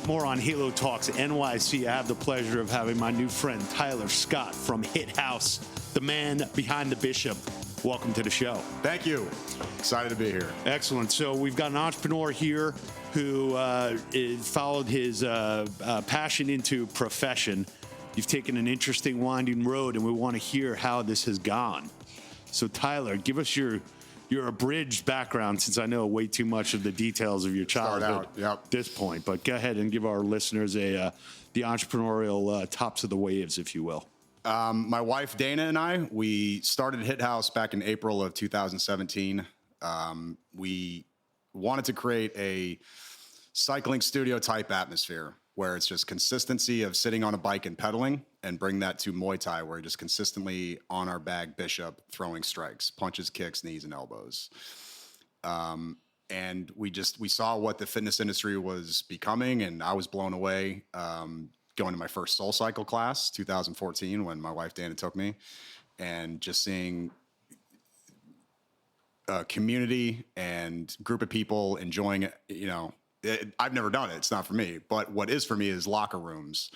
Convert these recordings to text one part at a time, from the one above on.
Tonight, more on Halo Talks NYC. I have the pleasure of having my new friend Tyler Scott from Hit House, the man behind the Bishop. Welcome to the show. Thank you. Excited to be here. Excellent. So we've got an entrepreneur here who followed his passion into profession. You've taken an interesting winding road, and we want to hear how this has gone. So Tyler, give us your abridged background, since I know way too much of the details of your childhood at this point. But go ahead and give our listeners the entrepreneurial tops of the waves, if you will. My wife, Dana, and I, we started Hit House back in April of 2017. We wanted to create a cycling studio type atmosphere where it's just consistency of sitting on a bike and pedaling, and bring that to Muay Thai, where you're just consistently on our bag Bishop throwing strikes, punches, kicks, knees, and elbows. And we saw what the fitness industry was becoming, and I was blown away. Going to my first SoulCycle class, 2014, when my wife Dana took me, and just seeing a community and group of people enjoying it. I've never done it. It's not for me. But what is for me is locker rooms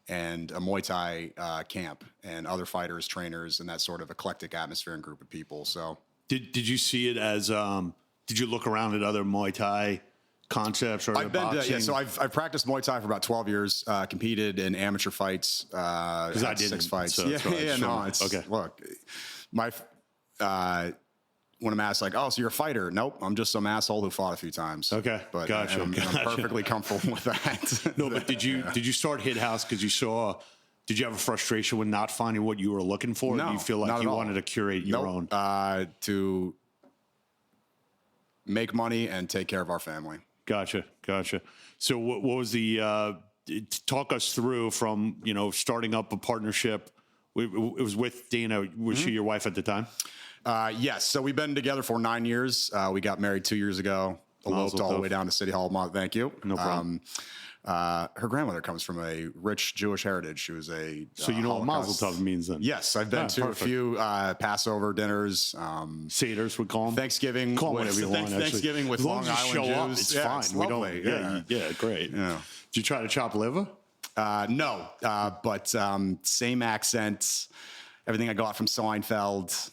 and a Muay Thai camp and other fighters, trainers, and that sort of eclectic atmosphere and group of people. So did you see it as, did you look around at other Muay Thai concepts or boxing? So I've practiced Muay Thai for about 12 years, competed in amateur fights, because I did 6 fights. So Okay. Look, when I'm asked like, oh, so you're a fighter? Nope, I'm just some asshole who fought a few times. Okay, but gotcha. I'm perfectly comfortable with that. No, but did you start Hit House because you saw? Did you have a frustration with not finding what you were looking for? No, or do you feel like you wanted to curate your own? To make money and take care of our family. Gotcha. So what was the, talk us through from, starting up a partnership. It was with Dana. Was she your wife at the time? Yes. So we've been together for 9 years. We got married 2 years ago, eloped all the way down to City Hall. Thank you. No problem. Her grandmother comes from a rich Jewish heritage. She was a So you know what Mazel Tov means then? Yes, I've been to a few Passover dinners. Seders, we call them. Thanksgiving. Call whatever you want, Thanksgiving with Long Island show Jews. Up, it's fine. It's we lovely. don't. Yeah, great. Yeah. Did you try to chop liver? No, but same accent. Everything I got from Seinfeld.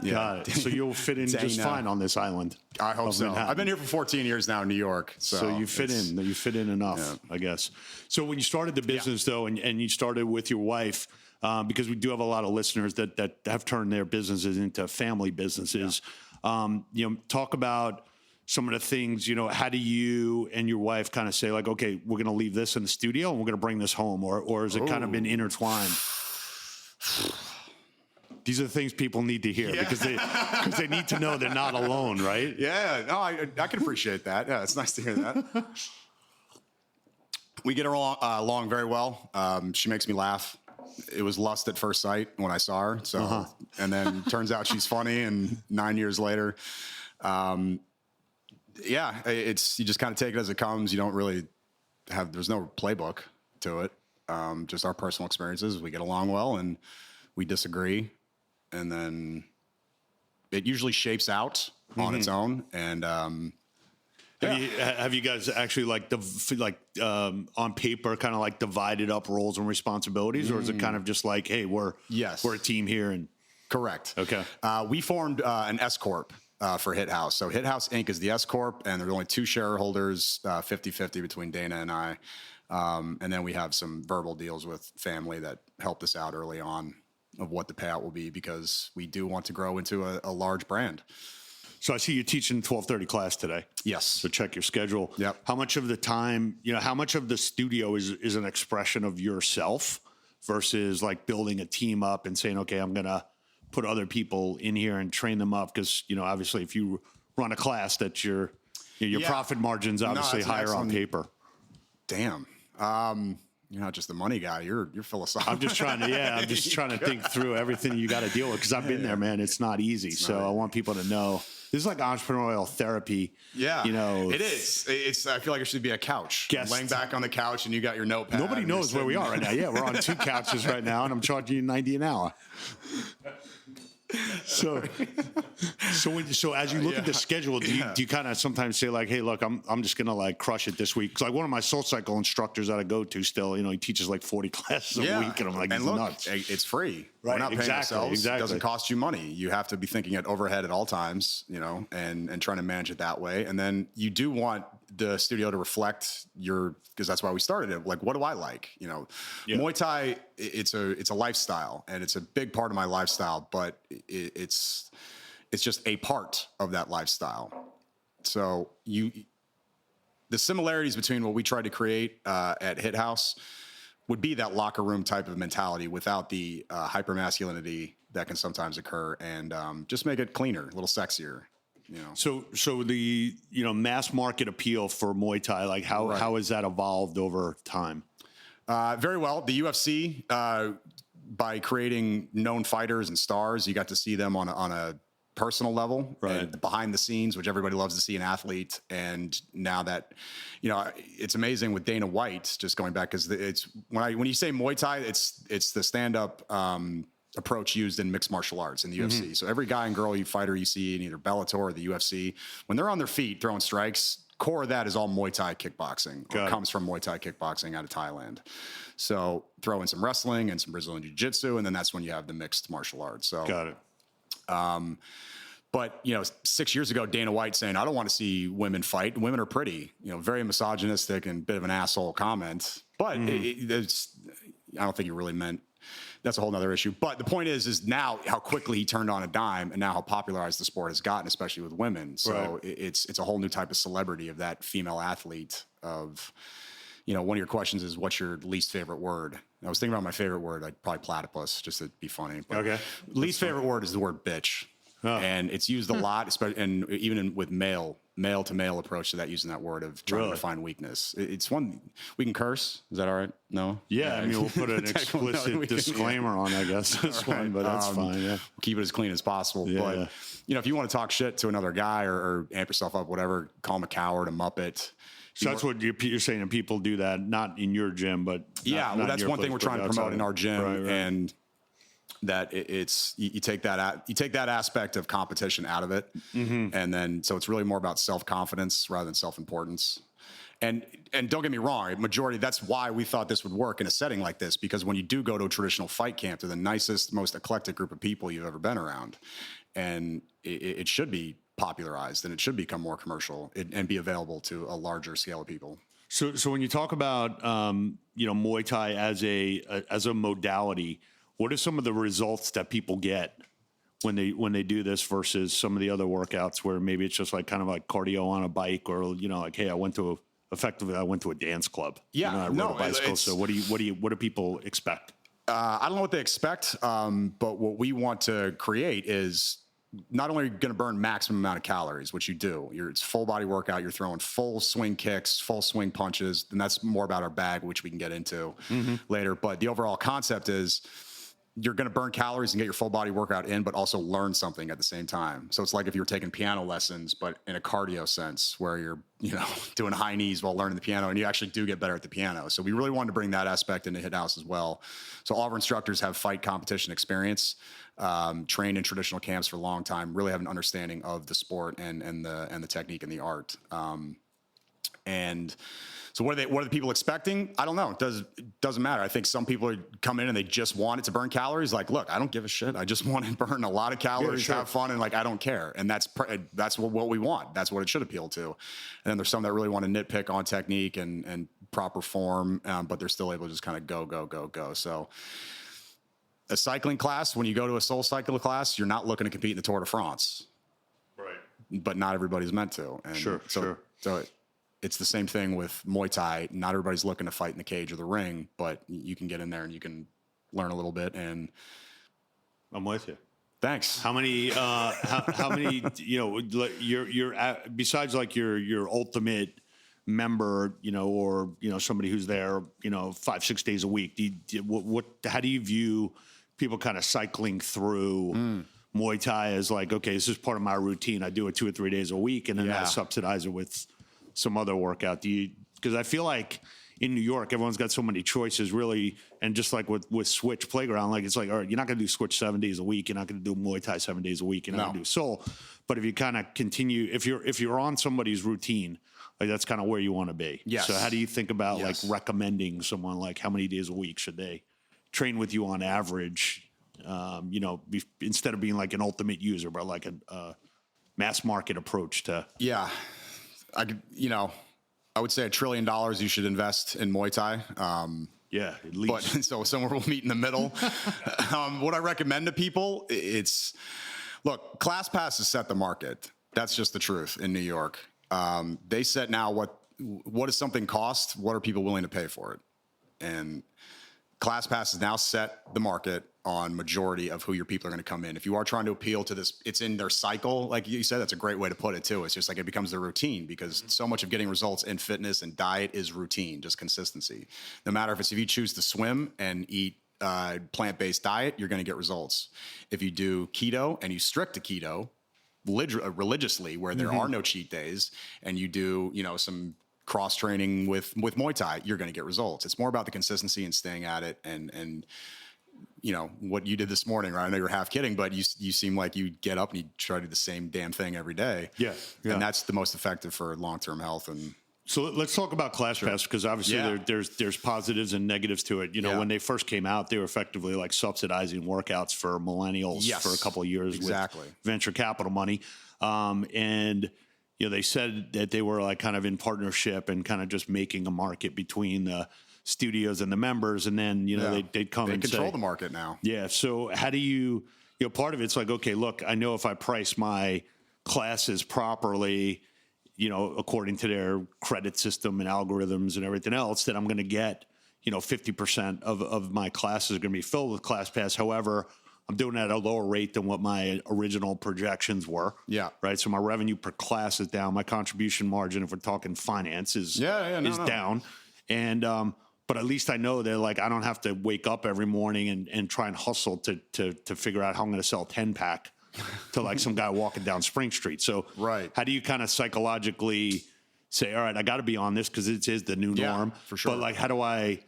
Got it. So you'll fit in just fine on this island. I hope so. Manhattan. I've been here for 14 years now in New York. So you fit in. You fit in enough, I guess. So when you started the business, though, and you started with your wife, because we do have a lot of listeners that have turned their businesses into family businesses. Talk about some of the things, how do you and your wife kind of say, like, okay, we're going to leave this in the studio and we're going to bring this home, or has it kind of been intertwined? These are the things people need to hear because they need to know they're not alone, right? Yeah, no, I can appreciate that. Yeah, it's nice to hear that. We get along very well. She makes me laugh. It was lust at first sight when I saw her. So, and then turns out she's funny. And 9 years later, it's you just kind of take it as it comes. You don't really there's no playbook to it. Just our personal experiences. We get along well, and we disagree. And then it usually shapes out on its own. And have you guys actually on paper kind of like divided up roles and responsibilities, or is it kind of just like, hey, we're a team here? And correct. Okay. We formed an S corp for Hit House. So Hit House Inc. is the S corp, and there are only 2 shareholders, 50-50 between Dana and I. And then we have some verbal deals with family that helped us out early on of what the payout will be, because we do want to grow into a large brand. So I see you're teaching 12:30 class today. Yes. So check your schedule. Yep. How much of the time, how much of the studio is an expression of yourself versus like building a team up and saying, okay, I'm going to put other people in here and train them up? Because, obviously if you run a class, that's your profit margin's obviously higher on paper. Damn. You're not just the money guy. You're philosophical. I'm just trying to think through everything you got to deal with, because I've been there, man. It's not easy. I want people to know this is like entrepreneurial therapy. Yeah, it is. I feel like it should be a couch. Laying back on the couch, and you got your notepad. Nobody knows where we are right now. Yeah, we're on 2 couches right now, and I'm charging you $90 an hour. So as you look at the schedule, do you kind of sometimes say like, hey, look, I'm just gonna like crush it this week? Because like one of my SoulCycle instructors that I go to still, he teaches like 40 classes a week, and I'm like, and he's look, nuts. it's free. Right, We're not paying ourselves. Exactly. It doesn't cost you money. You have to be thinking at overhead at all times, and trying to manage it that way. And then you do want the studio to reflect because that's why we started it. Like, what do I like? Muay Thai, it's a lifestyle, and it's a big part of my lifestyle, but it's just a part of that lifestyle. So the similarities between what we tried to create at Hit House would be that locker room type of mentality without the hypermasculinity that can sometimes occur, and just make it cleaner, a little sexier. So the mass market appeal for Muay Thai, like how has that evolved over time? Very well. The UFC, by creating known fighters and stars, you got to see them on a personal level, and behind the scenes, which everybody loves to see an athlete. And now that, it's amazing with Dana White, just going back, because it's when you say Muay Thai, it's the stand-up approach used in mixed martial arts in the UFC. So every guy and girl fighter you see in either Bellator or the UFC, when they're on their feet throwing strikes, core of that is all Muay Thai kickboxing, or comes from Muay Thai kickboxing out of Thailand. So throw in some wrestling and some Brazilian Jiu-Jitsu, and then that's when you have the mixed martial arts. So got it. But 6 years ago, Dana White saying, "I don't want to see women fight. Women are pretty." Very misogynistic and a bit of an asshole comment. But I don't think he really meant. That's a whole nother issue. But the point is now how quickly he turned on a dime, and now how popularized the sport has gotten, especially with women. So it's a whole new type of celebrity of that female athlete. Of one of your questions is, what's your least favorite word? I was thinking about my favorite word, like probably platypus, just to be funny. But least favorite word is the word bitch. Oh. And it's used a lot, especially, and even with male to male approach to that, using that word of trying to find weakness. It's one we can curse. Is that all right? No. Yeah, I mean, we'll put an explicit disclaimer on, I guess, this one, but that's fine. Yeah, we'll keep it as clean as possible. Yeah, but if you want to talk shit to another guy or amp yourself up, whatever, call him a coward, a muppet. So that's what you're saying, and people do that, not in your gym, but well, that's one thing we're trying to promote in our gym, and that you take that aspect of competition out of it, and then so it's really more about self-confidence rather than self-importance. And don't get me wrong, majority, that's why we thought this would work in a setting like this, because when you do go to a traditional fight camp, they're the nicest, most eclectic group of people you've ever been around, and it should be popularized, and it should become more commercial and be available to a larger scale of people. So when you talk about Muay Thai as a modality, what are some of the results that people get when they do this versus some of the other workouts where maybe it's just like kind of like cardio on a bike, or like, hey, I went to a dance club. I rode a bicycle. So what do people expect? I don't know what they expect, but what we want to create is not only are you going to burn maximum amount of calories, which you do. It's full body workout. You're throwing full swing kicks, full swing punches, and that's more about our bag, which we can get into later. But the overall concept is you're going to burn calories and get your full body workout in, but also learn something at the same time. So it's like if you're taking piano lessons, but in a cardio sense, where you're, doing high knees while learning the piano, and you actually do get better at the piano. So we really wanted to bring that aspect into Hit House as well. So all of our instructors have fight competition experience, trained in traditional camps for a long time, really have an understanding of the sport and the technique and the art. And so what are the people expecting? I don't know. It doesn't matter. I think some people come in and they just want it to burn calories. Like, look, I don't give a shit. I just want to burn a lot of calories, have fun, and I don't care. And that's what we want. That's what it should appeal to. And then there's some that really want to nitpick on technique and proper form, but they're still able to just kind of go. So a cycling class, when you go to a SoulCycle class, you're not looking to compete in the Tour de France. Right. But not everybody's meant to. And So it's the same thing with Muay Thai. Not everybody's looking to fight in the cage or the ring, but you can get in there and you can learn a little bit. And I'm with you. Thanks. How many? How many? You're besides like your ultimate member, or somebody who's there, 5-6 days a week. How do you view people kind of cycling through Muay Thai as like, okay, this is part of my routine. I do it 2 or 3 days a week, and then I subsidize it with some other workout. Because I feel like in New York, everyone's got so many choices, really. And just like with Switch Playground, like it's like, all right, you're not going to do Switch 7 days a week. You're not going to do Muay Thai 7 days a week. You're not going to do Soul. But if you kind of continue, if you're on somebody's routine, like that's kind of where you want to be. Yes. So how do you think about like recommending someone, like how many days a week should they train with you on average? You know, instead of being like an ultimate user, but like a mass market approach to. Yeah, I would say $1 trillion you should invest in Muay Thai. Yeah, at least. But so somewhere we'll meet in the middle. What I recommend to people, look, ClassPass has set the market. That's just the truth in New York. They set now what does something cost? What are people willing to pay for it? And ClassPass has now set the market on majority of who your people are going to come in. If you are trying to appeal to this, it's in their cycle. Like you said, that's a great way to put it too. It's just like it becomes their routine, because so much of getting results in fitness and diet is routine, just consistency. No matter if you choose to swim and eat plant-based diet, you're going to get results. If you do keto and you stick to keto religiously, where there are no cheat days, and you do, some cross training with Muay Thai, you're going to get results. It's more about the consistency and staying at it, and what you did this morning, right? I know you're half kidding, but you seem like you get up and you try to do the same damn thing every day. Yeah. And that's the most effective for long-term health. And so let's talk about ClassPass, because obviously there's positives and negatives to it. When they first came out, they were effectively like subsidizing workouts for millennials for a couple of years with venture capital money. And they said that they were like kind of in partnership and kind of just making a market between the studios and the members, and then they'd come and control the market now. Yeah. So how do you part of it's like, okay, look, I know if I price my classes properly, according to their credit system and algorithms and everything else, that I'm going to get 50% of my classes are going to be filled with ClassPass. However, I'm doing it at a lower rate than what my original projections were. Yeah. Right. So my revenue per class is down. My contribution margin, if we're talking finance, is down. And but at least I know that like I don't have to wake up every morning and try and hustle to figure out how I'm going to sell 10-pack to like some guy walking down Spring Street. So how do you kind of psychologically say, all right, I got to be on this because it is the new norm. For sure. But like, how do I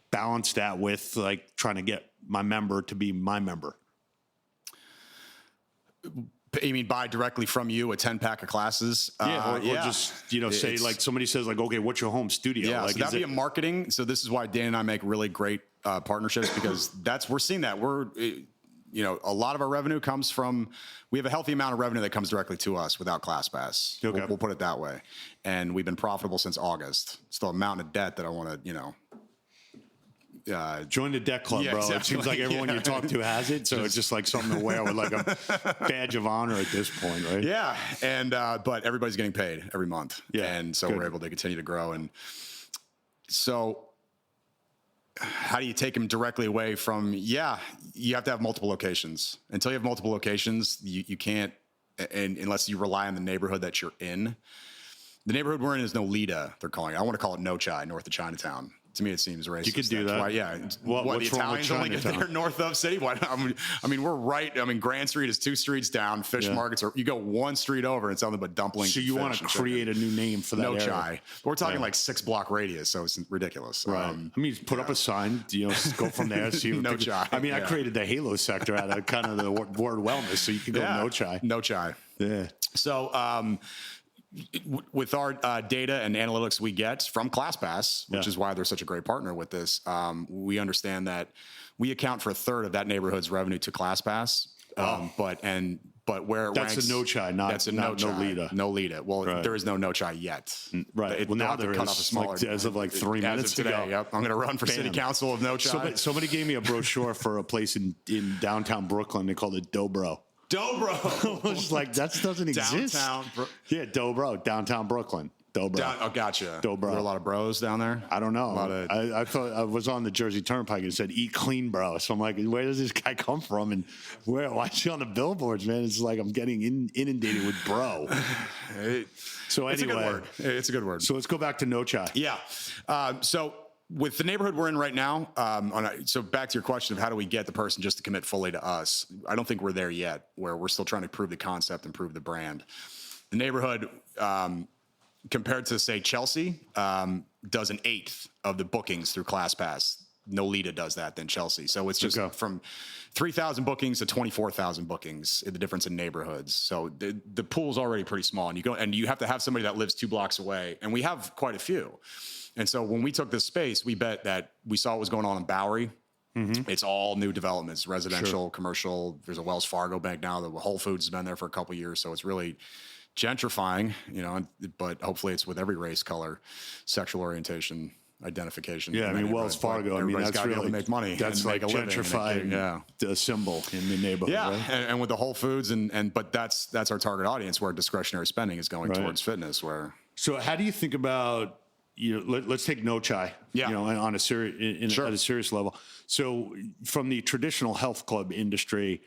balance that with like trying to get my member to be my member? You mean buy directly from you a 10-pack of classes? Or just, say like somebody says like, okay, what's your home studio? Yeah, like, so that'd be a marketing. So this is why Dan and I make really great partnerships, because we're seeing that. A lot of our revenue comes from, we have a healthy amount of revenue that comes directly to us without ClassPass. Okay. We'll put it that way. And we've been profitable since August. Still a mountain of debt that I want to, join the debt club, bro. Exactly. It seems like everyone you talk to has it, so it's just like something to wear with like a badge of honor at this point, right? Yeah, and but everybody's getting paid every month, and so we're able to continue to grow. And so, how do you take them directly away from? Yeah, you have to have multiple locations. Until you have multiple locations, you can't, and unless you rely on the neighborhood that you're in. The neighborhood we're in is Nolita. They're calling it. I want to call it No Chai, north of Chinatown. To me, it seems racist. You could do that. Why, the Italians only get there north of city? Why? We're right. Grand Street is 2 streets down. Fish markets you go 1 street over, and it's nothing but dumplings. So you want to create a new name for that No area. Chai. We're talking like 6-block radius, so it's ridiculous. Right. Put up a sign. Go from there. See No Chai. I created the Halo sector out of kind of the word wellness, so you can go No Chai. No Chai. Yeah. So. With our data and analytics we get from ClassPass, which is why they're such a great partner with this, we understand that we account for 1/3 of that neighborhood's revenue to ClassPass. But where it that's ranks, a No Chai, not Nolita. Nolita. Well, there is no No Chai yet. Right. Now there is. As of like 3 minutes today, ago. Yep. I'm going to run for city council of No Chai. Somebody gave me a brochure for a place in downtown Brooklyn. They called it Dobro. Dobro. I was like, that doesn't exist. Dobro, downtown Brooklyn. Dobro. Gotcha. Dobro. Are there a lot of bros down there? I don't know. I thought I was on the Jersey Turnpike and it said "Eat clean, bro." So I'm like, where does this guy come from? And why is he on the billboards, man? It's like I'm getting inundated with bro. So anyway, it's a good word. It's a good word. So let's go back to No Chai. Yeah. So with the neighborhood we're in right now, so back to your question of how do we get the person just to commit fully to us? I don't think we're there yet, where we're still trying to prove the concept and prove the brand. The neighborhood, compared to, say, Chelsea, does an eighth of the bookings through ClassPass. Nolita does that than Chelsea. So it's just from 3,000 bookings to 24,000 bookings, the difference in neighborhoods. So the pool's already pretty small, and you have to have somebody that lives 2 blocks away. And we have quite a few. And so when we took this space, we bet that we saw what was going on in Bowery. It's all new developments, residential, commercial. There's a Wells Fargo bank now. The Whole Foods has been there for a couple of years. So it's really gentrifying, but hopefully it's with every race, color, sexual orientation, identification. Yeah, I mean, Wells Fargo, that's really, to make money. That's like gentrifying the symbol in the neighborhood. Yeah, right? and with the Whole Foods, but that's our target audience where discretionary spending is going towards fitness. So how do you think about, let's take No Chai, on a serious, at a serious level. So from the traditional health club industry,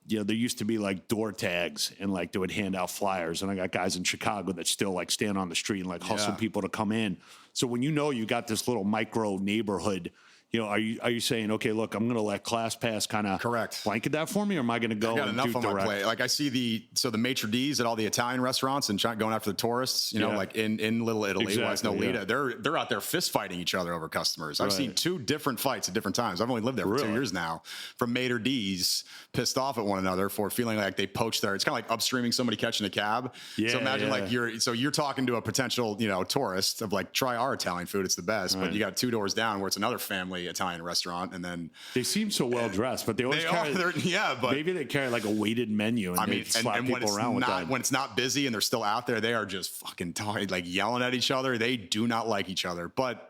there used to be like door tags and like they would hand out flyers. And I got guys in Chicago that still like stand on the street and like hustle people to come in. So when you got this little micro neighborhood, are you saying, okay, look, I'm going to let ClassPass kind of blanket that for me, or am I going to go? I got enough on my plate. Like I see the maitre d's at all the Italian restaurants and going after the tourists. Like in Little Italy, Nolita, they're out there fist fighting each other over customers. I've seen 2 different fights at different times. I've only lived there for 2 years now. From maitre d's pissed off at one another for feeling like they poached their. It's kind of like upstreaming somebody catching a cab. So imagine you're talking to a potential tourist of like, try our Italian food, it's the best. But you got 2 doors down where it's another family Italian restaurant, and then they seem so well dressed, but they always carry. But maybe they carry like a weighted menu, and they slap people around with that. When it's not busy and they're still out there, they are just fucking like yelling at each other. They do not like each other, but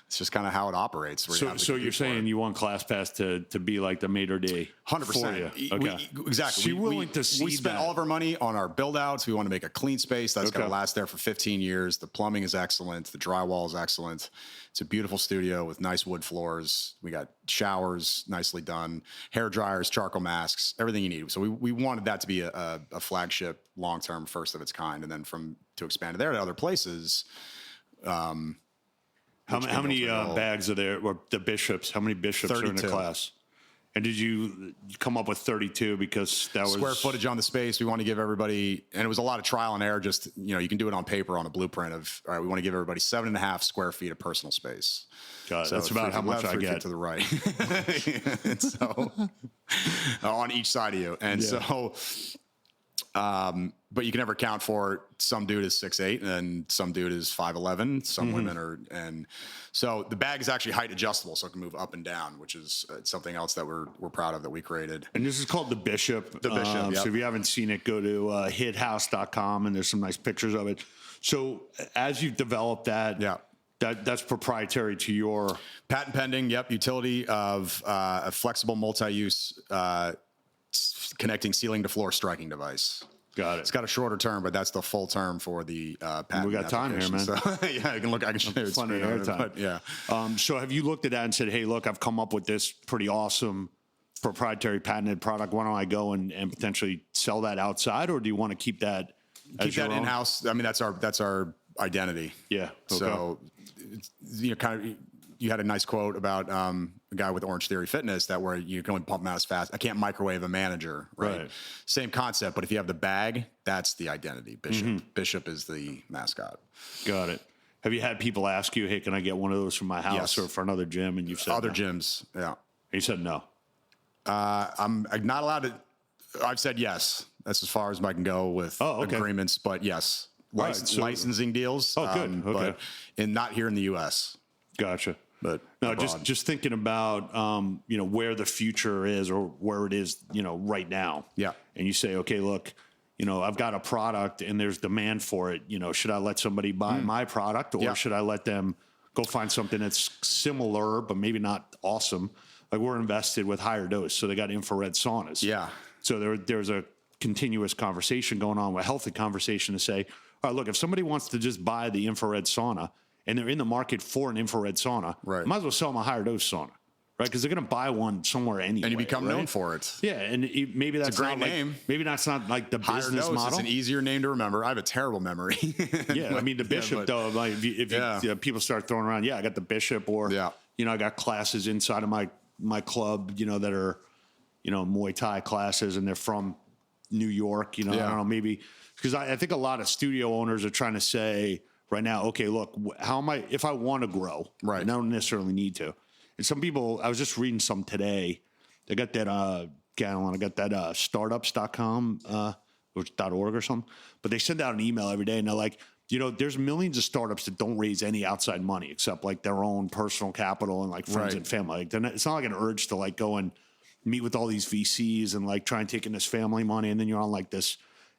it's just kind of how it operates. So you're saying you want ClassPass to be like the maitre d'? 100%. Okay. Exactly. So you're willing to see we spend all of our money on our build outs. We want to make a clean space that's going to last there for 15 years. The plumbing is excellent. The drywall is excellent. It's a beautiful studio with nice wood floors. We got showers, nicely done, hair dryers, charcoal masks, everything you need. So we wanted that to be a flagship, long-term, first of its kind. And then to expand there to other places. How many bags are there, or the bishops? How many bishops 32. Are in the class? And did you come up with 32 because that was square footage on the space? We want to give everybody, and it was a lot of trial and error. Just you can do it on paper on a blueprint of. All right, we want to give everybody 7.5 square feet of personal space. Got it. So that's about how much I get to the right. And so on each side of you, and so. But you can never account for some dude is 6'8" and some dude is 5'11". Some women are, and so the bag is actually height adjustable, so it can move up and down, which is something else that we're proud of that we created. And this is called the Bishop. The Bishop. So if you haven't seen it, go to hithouse.com and there's some nice pictures of it. So as you've developed that, that's proprietary to your patent pending. Yep, utility of a flexible multi-use. Connecting ceiling to floor striking device. Got it. It's got a shorter term, but that's the full term for the patent. We got time here, man. So, I can show you. Plenty of airtime. So have you looked at that and said, hey, look, I've come up with this pretty awesome proprietary patented product. Why don't I go and potentially sell that outside, or do you want to keep that in-house? I mean, that's our identity. Yeah. Okay. So you had a nice quote about a guy with Orange Theory Fitness that where you can only pump them out as fast. I can't microwave a manager, right? Same concept, but if you have the bag, that's the identity. Bishop is the mascot. Got it. Have you had people ask you, hey, can I get one of those from my house or for another gym? And you've said other gyms, yeah. You said no. I'm not allowed to. I've said yes. That's as far as I can go with agreements, but yes. Licensing deals. Oh, good. Okay. But not here in the U.S. Gotcha. But no, just thinking about where the future is or where it is right now. Yeah. And you say, okay, look, I've got a product and there's demand for it. Should I let somebody buy my product, or should I let them go find something that's similar but maybe not awesome? Like we're invested with Higher Dose, so they got infrared saunas. Yeah. So there's a continuous conversation going on, a healthy conversation to say, all right, look, if somebody wants to just buy the infrared sauna and they're in the market for an infrared sauna, might as well sell them a Higher Dose sauna, right? Because they're going to buy one somewhere anyway. And you become known for it. Yeah, and maybe that's a great name. Maybe that's not like the Higher business Dose, model. It's an easier name to remember. I have a terrible memory. I mean, the Bishop, though, like if people start throwing around, I got the Bishop, or, I got classes inside of my club, that are, Muay Thai classes, and they're from New York, you know, I don't know, maybe because I think a lot of studio owners are trying to say right now, okay, look, how am I, if I want to grow, right? I don't necessarily need to. And some people, I was just reading some today. They got that, I got that startups.com, which .org or something, but they send out an email every day and they're like, you know, there's millions of startups that don't raise any outside money except like their own personal capital and like friends and family. Like it's not like an urge to like go and meet with all these VCs and like try and take in this family money. And then you're on like this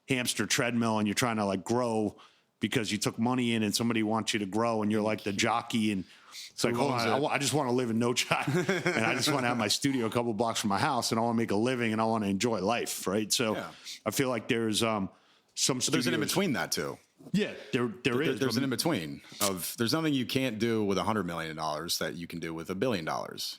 hamster treadmill and you're trying to like grow because you took money in and somebody wants you to grow and you're like the jockey. And it's like, hold on, I just want to live in no child. And I just want to have my studio a couple blocks from my house and I want to make a living and I want to enjoy life. Right. So I feel like there's some studios. There's an in between that too. Yeah, there is. There's an in between of there's nothing you can't do with $100 million that you can do with $1 billion.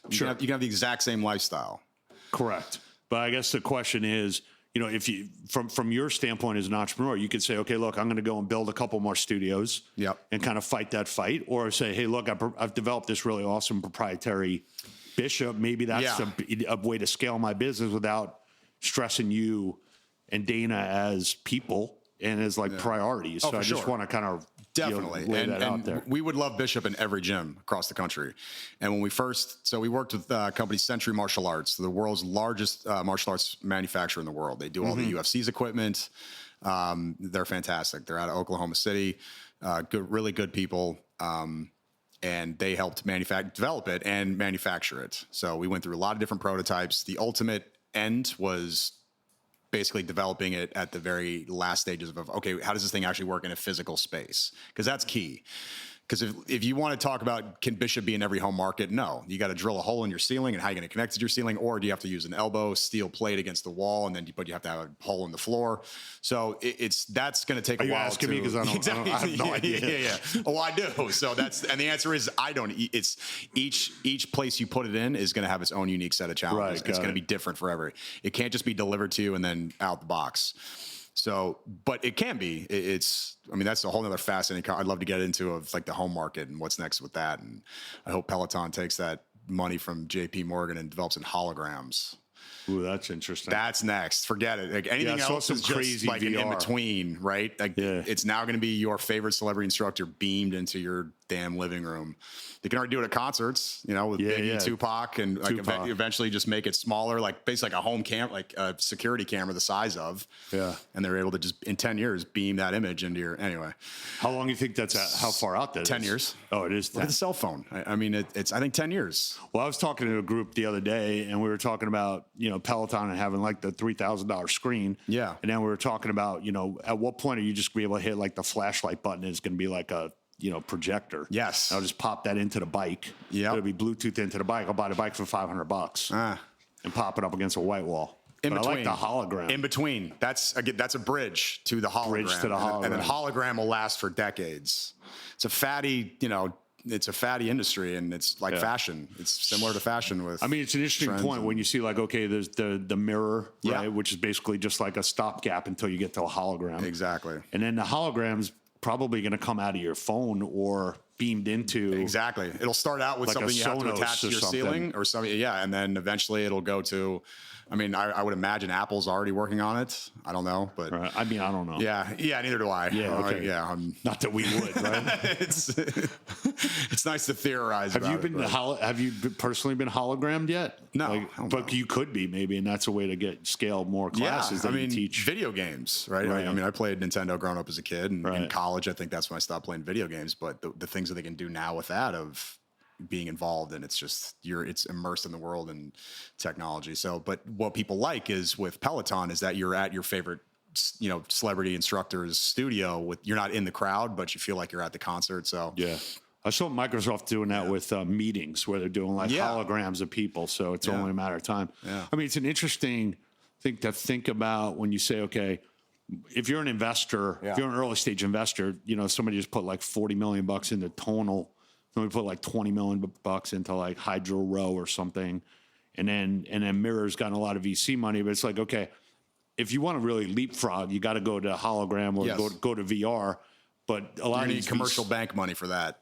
You can have the exact same lifestyle. Correct. But I guess the question is, you know, if you from your standpoint as an entrepreneur, you could say, okay, look, I'm going to go and build a couple more studios and kind of fight that fight, or say, hey, look, I've developed this really awesome proprietary Bishop. Maybe that's a way to scale my business without stressing you and Dana as people and as like priorities. So I just want to kind of definitely lay that out there. We would love Bishop in every gym across the country. And when we we worked with company Century Martial Arts, the world's largest martial arts manufacturer in the world. They do all the UFC's equipment. They're fantastic. They're out of Oklahoma City. Really good people. And they helped develop it and manufacture it. So we went through a lot of different prototypes. The ultimate end was basically developing it at the very last stages of, okay, how does this thing actually work in a physical space? Because that's key. Because if you want to talk about, can Bishop be in every home market? No. You got to drill a hole in your ceiling, and how are you going to connect to your ceiling? Or do you have to use an elbow, steel plate against the wall, and then you have to have a hole in the floor? So that's going to take a while. Are you asking me because I have no idea? Yeah. Oh, I do. So and the answer is I don't. It's each place you put it in is going to have its own unique set of challenges. It's going to be different for every. It can't just be delivered to you and then out the box. So, but it can be. That's a whole nother fascinating. I'd love to get into of like the home market and what's next with that. And I hope Peloton takes that money from JP Morgan and develops in holograms. Ooh, that's interesting. That's next. Forget it. Like anything else is just like an in between, right? Like it's now going to be your favorite celebrity instructor beamed into your damn living room. They can already do it at concerts, you know, with Biggie, Tupac, and like eventually just make it smaller, like basically like a home cam, like a security camera the size of. Yeah. And they're able to just in 10 years beam that image into your anyway. How long do you think that's how far out that 10 is? years. Oh, it is 10. Look at the cell phone. I mean, it's I think 10 years. Well, I was talking to a group the other day, and we were talking about, you know, Peloton and having like the $3,000 screen. Yeah. And then we were talking about, you know, at what point are you just going to be able to hit like the flashlight button? It's going to be like a, you know, projector. Yes. I'll just pop that into the bike. Yeah. It'll be Bluetooth into the bike. I'll buy the bike for $500 and pop it up against a white wall. I like the hologram. In between. That's a bridge to the hologram. Bridge to the hologram. And then hologram will last for decades. It's a fatty, you know, it's a fatty industry, and it's like fashion. It's similar to fashion with. I mean, it's an interesting point when you see like, okay, there's the mirror, right, which is basically just like a stopgap until you get to a hologram. Exactly. And then the hologram's probably going to come out of your phone or beamed into. Exactly. It'll start out with like something you have to attach to your ceiling or something. Yeah. And then eventually it'll go to, I mean, I would imagine Apple's already working on it. I don't know, but I mean, I don't know. Yeah. Yeah. Neither do I. Yeah. Okay. Not that we would, right? It's nice to theorize. Have you personally been hologrammed yet? No, but you could be maybe, and that's a way to scale more classes. Yeah. I mean, teach video games, right? I mean, I played Nintendo growing up as a kid, and in college, I think that's when I stopped playing video games. But the things that they can do now with that of being involved, and it's immersed in the world and technology. So, but what people like is with Peloton is that you're at your favorite, you know, celebrity instructor's studio you're not in the crowd, but you feel like you're at the concert. So I saw Microsoft doing that with meetings where they're doing like holograms of people. So it's only a matter of time. Yeah. I mean, it's an interesting thing to think about when you say, okay, if you're an investor, if you're an early stage investor, you know, somebody just put like $40 million into Tonal. Somebody put like $20 million into like Hydro Row or something. And then Mirror's gotten a lot of VC money, but it's like, okay, if you want to really leapfrog, you got to go to hologram or go to VR. But a lot of these commercial bank money for that.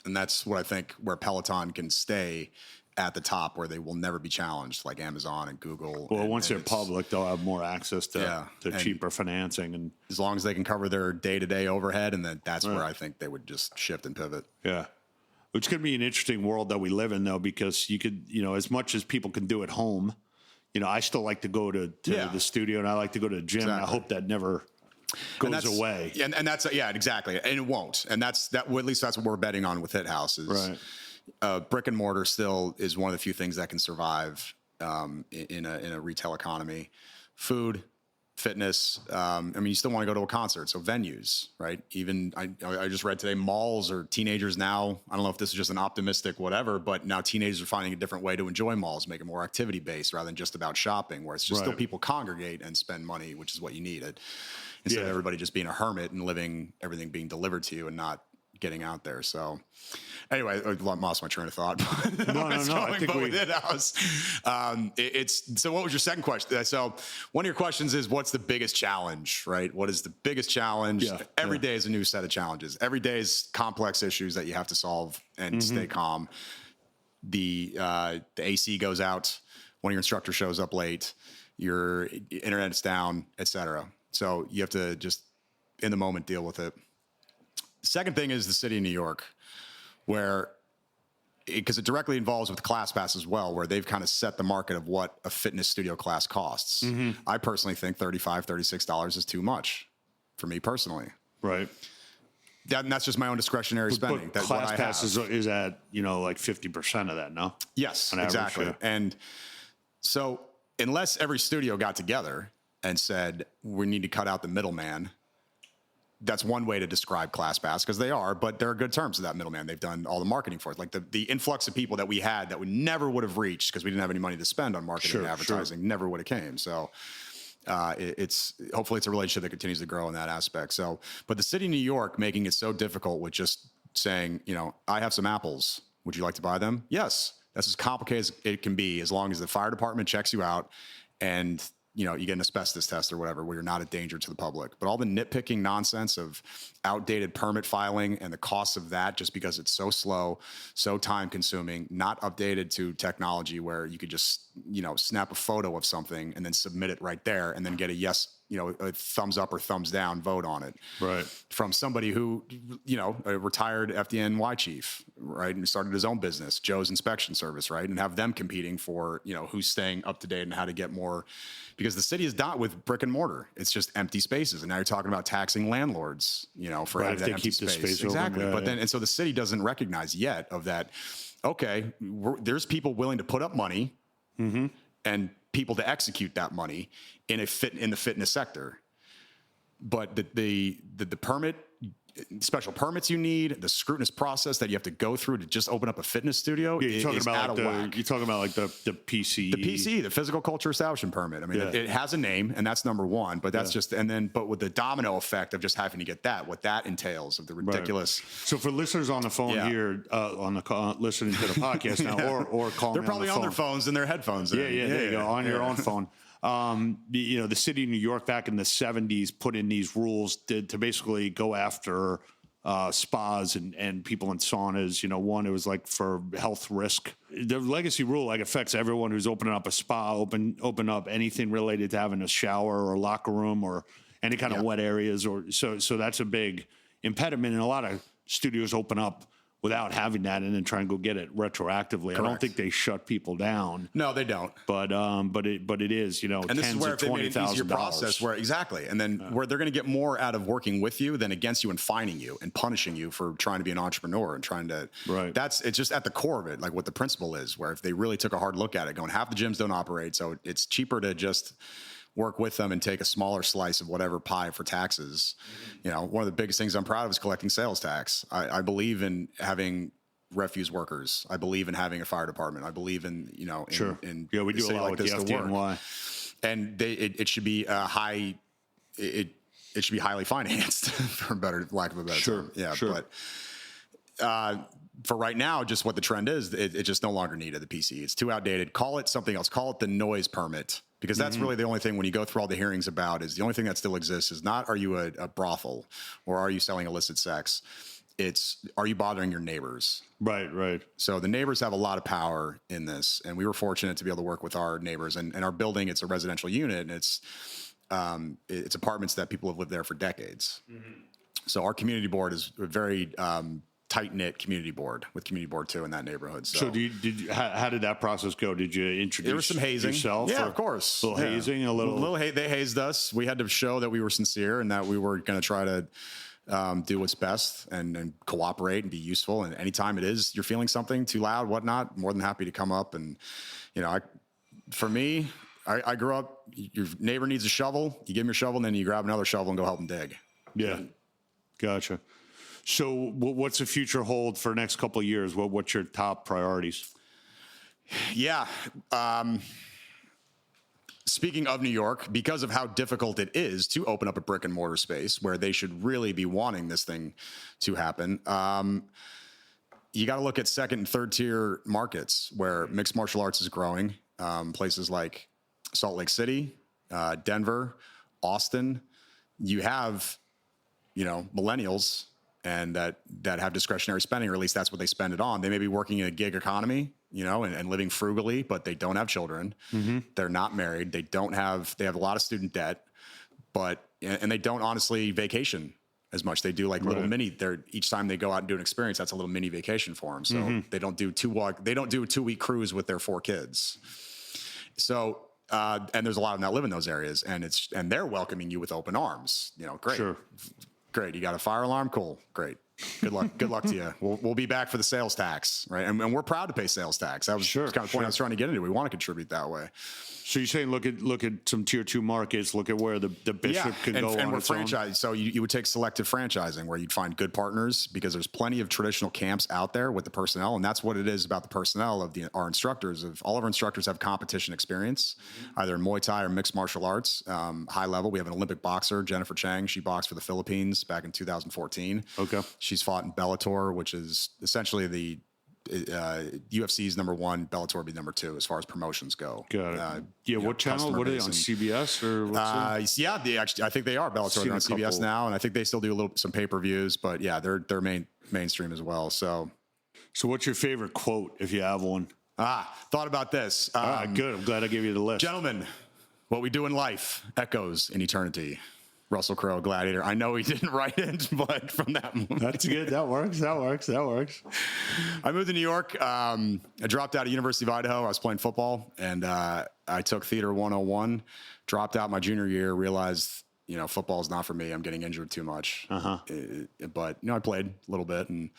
And that's what I think where Peloton can stay at the top where they will never be challenged, like Amazon and Google. Well, once they're public, they'll have more access to and cheaper financing. And as long as they can cover their day-to-day overhead, and that's where I think they would just shift and pivot. Yeah. Which could be an interesting world that we live in, though, because you could, as much as people can do at home, I still like to go to the studio, and I like to go to the gym. Exactly. And I hope that never goes away. And that's, exactly. And it won't. And at least that's what we're betting on with Hit House is brick and mortar still is one of the few things that can survive in a retail economy. Food, fitness. You still want to go to a concert. So venues, right? Even I just read today, malls or teenagers now, I don't know if this is just an optimistic whatever, but now teenagers are finding a different way to enjoy malls, make it more activity based rather than just about shopping, where it's just still people congregate and spend money, which is what you need. Instead of everybody just being a hermit and living everything being delivered to you and not getting out there. So anyway, I lost my train of thought. No. I think with Hit House. So what was your second question? So one of your questions is, what's the biggest challenge, right? What is the biggest challenge? Yeah, Every day is a new set of challenges. Every day is complex issues that you have to solve and stay calm. The AC goes out, one of your instructors shows up late, your internet's down, etc. So you have to just in the moment deal with it. Second thing is the city of New York, where, because it directly involves with ClassPass as well, where they've kind of set the market of what a fitness studio class costs. I personally think $35, $36 is too much for me personally. Right. And that's just my own discretionary spending. But ClassPass is at, like 50% of that, no? Yes, exactly. Average, yeah. And so unless every studio got together and said, we need to cut out the middleman, that's one way to describe ClassPass, because they are, but there are good terms of that middleman. They've done all the marketing for it. Like the influx of people that we had that we never would have reached because we didn't have any money to spend on marketing and advertising never would have came. So it's hopefully it's a relationship that continues to grow in that aspect. So, but the city of New York making it so difficult with just saying, I have some apples. Would you like to buy them? Yes. That's as complicated as it can be, as long as the fire department checks you out and you get an asbestos test or whatever, where you're not a danger to the public. But all the nitpicking nonsense of outdated permit filing and the cost of that, just because it's so slow, so time consuming, not updated to technology where you could just, snap a photo of something and then submit it right there and then get a yes, a thumbs up or thumbs down vote on it. Right. From somebody who, a retired FDNY chief, right, and started his own business, Joe's Inspection Service, right, and have them competing for, who's staying up to date and how to get more, because the city is not with brick and mortar. It's just empty spaces. And now you're talking about taxing landlords, for having that empty space. Exactly. But then, and so the city doesn't recognize yet of that, okay, there's people willing to put up money and people to execute that money in the fitness sector. But the permit, special permits you need, the scrutinous process that you have to go through to just open up a fitness studio is out of whack. You're talking about like the PCE. The PCE, the Physical Culture Establishment Permit. I mean, it has a name, and that's number one, but that's but with the domino effect of just having to get what that entails of the ridiculous. Right. So for listeners on the phone here, listening to the podcast now, or calling, they're probably on their phones and their headphones. There you go, on your own phone. The city of New York back in the 70s put in these rules to basically go after spas and people in saunas. One, it was like for health risk. The legacy rule affects everyone who's opening up a spa, open up anything related to having a shower or locker room or any kind of wet areas. So that's a big impediment, and a lot of studios open up without having that and then try and go get it retroactively. Correct. I don't think they shut people down. No, they don't. But it is, and this is where if they made an easier process where and then where they're going to get more out of working with you than against you and fining you and punishing you for trying to be an entrepreneur and trying to, it's just at the core of it, like what the principle is, where if they really took a hard look at it, going half the gyms don't operate. So it's cheaper to just work with them and take a smaller slice of whatever pie for taxes. One of the biggest things I'm proud of is collecting sales tax. I believe in having refuse workers. I believe in having a fire department. I believe in, we do a lot with the FDNY. And it should be it should be highly financed for lack of a better term. Yeah. Sure. But, for right now, just what the trend is, it just no longer needed the PCE. It's too outdated. Call it something else. Call it the noise permit. Because that's really the only thing when you go through all the hearings about is the only thing that still exists is not, are you a brothel or are you selling illicit sex? it's, are you bothering your neighbors? Right. So the neighbors have a lot of power in this, and we were fortunate to be able to work with our neighbors. And our building, it's a residential unit, and it's apartments that people have lived there for decades. So our community board is a very tight-knit community board with community board 2 in that neighborhood. So how did that process go? Did you introduce there was some hazing. yourself? Yeah, of course. A little hazing, a little they hazed us. We had to show that we were sincere and that we were going to try to do what's best and cooperate and be useful. And anytime you're feeling something too loud, whatnot, more than happy to come up. And, for me, I grew up, your neighbor needs a shovel, you give him your shovel, and then you grab another shovel and go help him dig. Yeah. Gotcha. So what's the future hold for the next couple of years? What's your top priorities? Yeah. Speaking of New York, because of how difficult it is to open up a brick and mortar space where they should really be wanting this thing to happen, you got to look at second and third tier markets where mixed martial arts is growing. Places like Salt Lake City, Denver, Austin. You have, millennials and that have discretionary spending, or at least that's what they spend it on. They may be working in a gig economy, and living frugally, but they don't have children. They're not married. They have a lot of student debt, and they don't honestly vacation as much. They do like little mini, each time they go out and do an experience, that's a little mini vacation for them. So they don't do a 2-week cruise with their 4 kids. So, and there's a lot of them that live in those areas, and they're welcoming you with open arms. Great. Sure. Great. You got a fire alarm? Cool. Great. Good luck. Good luck to you. We'll be back for the sales tax, right? And we're proud to pay sales tax. That was kind of the point I was trying to get into. We want to contribute that way. So you're saying look at some tier 2 markets, look at where the bishop can go on and we're its own. franchised. So you would take selective franchising where you'd find good partners, because there's plenty of traditional camps out there with the personnel, and that's what it is about the personnel of our instructors. All of our instructors have competition experience, either in Muay Thai or mixed martial arts, high level. We have an Olympic boxer, Jennifer Chang. She boxed for the Philippines back in 2014. Okay. She's fought in Bellator, which is essentially the UFC's number 1, Bellator would be number 2 as far as promotions go. Got it. What channel? What are they on? CBS or what's I think they are Bellator. They're on CBS now, and I think they still do some pay-per-views, but yeah, they're mainstream as well. So what's your favorite quote if you have one? Thought about this. Good. I'm glad I gave you the list. Gentlemen, what we do in life echoes in eternity. Russell Crowe, Gladiator. I know he didn't write it, but from that movie. That's good. That works. I moved to New York. I dropped out of University of Idaho. I was playing football, and I took Theater 101, dropped out my junior year, realized, football is not for me. I'm getting injured too much. But, I played a little bit. And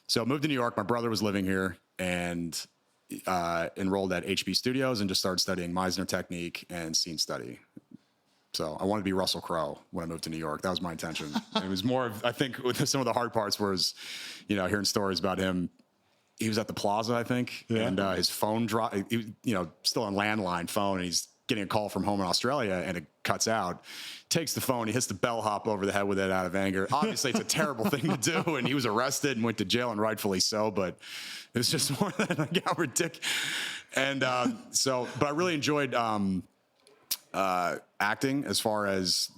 so I moved to New York. My brother was living here, and enrolled at HB Studios and just started studying Meisner technique and scene study. So I wanted to be Russell Crowe when I moved to New York. That was my intention. It was more of, I think, with some of the hard parts was, hearing stories about him. He was at the Plaza, I think, and his phone dropped. Still on landline phone, and he's getting a call from home in Australia, and it cuts out. Takes the phone, he hits the bellhop over the head with it out of anger. Obviously, it's a terrible thing to do, and he was arrested and went to jail, and rightfully so. But it was just more than ridiculous. And but I really enjoyed acting, as far as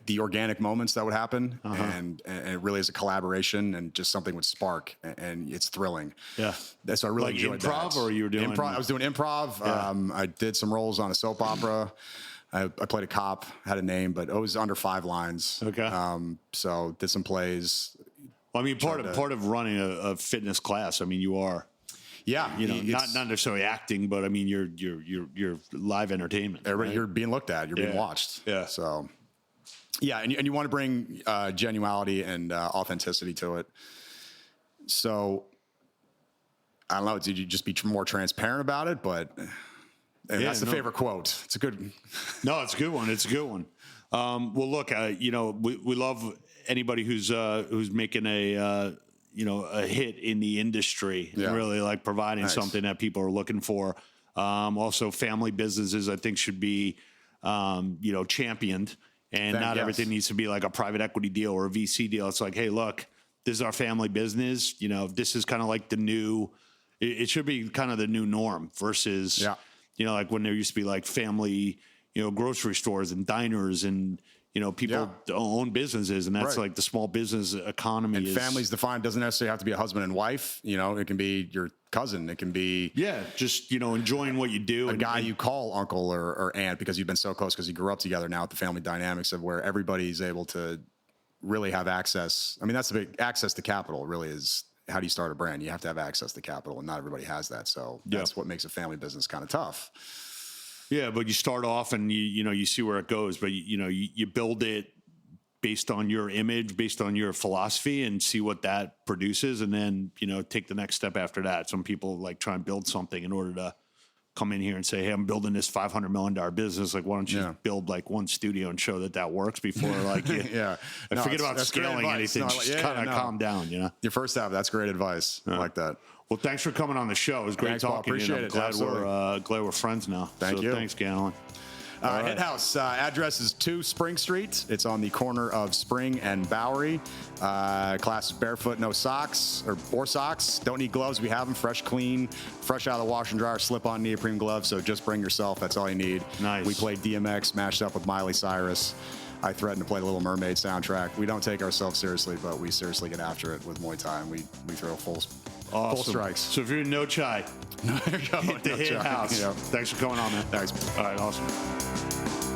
the organic moments that would happen, and it really is a collaboration, and just something would spark, and it's thrilling. Yeah. So I really enjoyed improv, that. or you were doing improv? I was doing improv. Yeah. I did some roles on a soap opera. I played a cop, had a name, but it was under 5 lines. Okay. So did some plays. Well, I mean, part of running a fitness class, I mean, you are. Yeah, not necessarily acting, but I mean, you're live entertainment. Right? You're being looked at. You're being watched. Yeah. So, yeah, and you want to bring genuality and authenticity to it. So, I don't know. Did you just be more transparent about it? But that's the favorite quote. It's a good. No, it's a good one. It's a good one. Well, look, we love anybody who's making a hit in the industry, and really like providing something that people are looking for. Also, family businesses, I think, should be, championed, and not everything needs to be like a private equity deal or a VC deal. It's like, hey, look, this is our family business. This is kind of like the new. It should be kind of the new norm versus, like when there used to be like family, grocery stores and diners and people own businesses, and that's Right. like the small business economy. And families defined doesn't necessarily have to be a husband and wife. It can be your cousin. It can be just enjoying what you do. A guy you call uncle or aunt because you've been so close because you grew up together. Now with the family dynamics of where everybody's able to really have access. I mean, that's the big access to capital. Really is how do you start a brand? You have to have access to capital, and not everybody has that. So that's what makes a family business kind of tough. Yeah, but you start off and you see where it goes, but you build it based on your image, based on your philosophy, and see what that produces, and then take the next step after that. Some people like try and build something in order to come in here and say, hey, I'm building this $500 million business. Like, why don't you build like one studio and show that works before like you forget about scaling anything. Just kind of calm down, Your first half, that's great advice. I like that. Well, thanks for coming on the show. It was great talking to you. I'm glad we're friends now. Thank you. Thanks, Galen. Hit House, address is 2 Spring Street. It's on the corner of Spring and Bowery. Class is barefoot, no socks or socks. Don't need gloves. We have them fresh, clean, fresh out of the wash and dryer, slip-on neoprene gloves. So just bring yourself. That's all you need. Nice. We played DMX, mashed up with Miley Cyrus. I threatened to play the Little Mermaid soundtrack. We don't take ourselves seriously, but we seriously get after it with Muay Thai, and we throw full strikes. So if you're in No Chai, there you go. hit the Hit House. Yep. Thanks for coming on, man. Thanks. All right, awesome.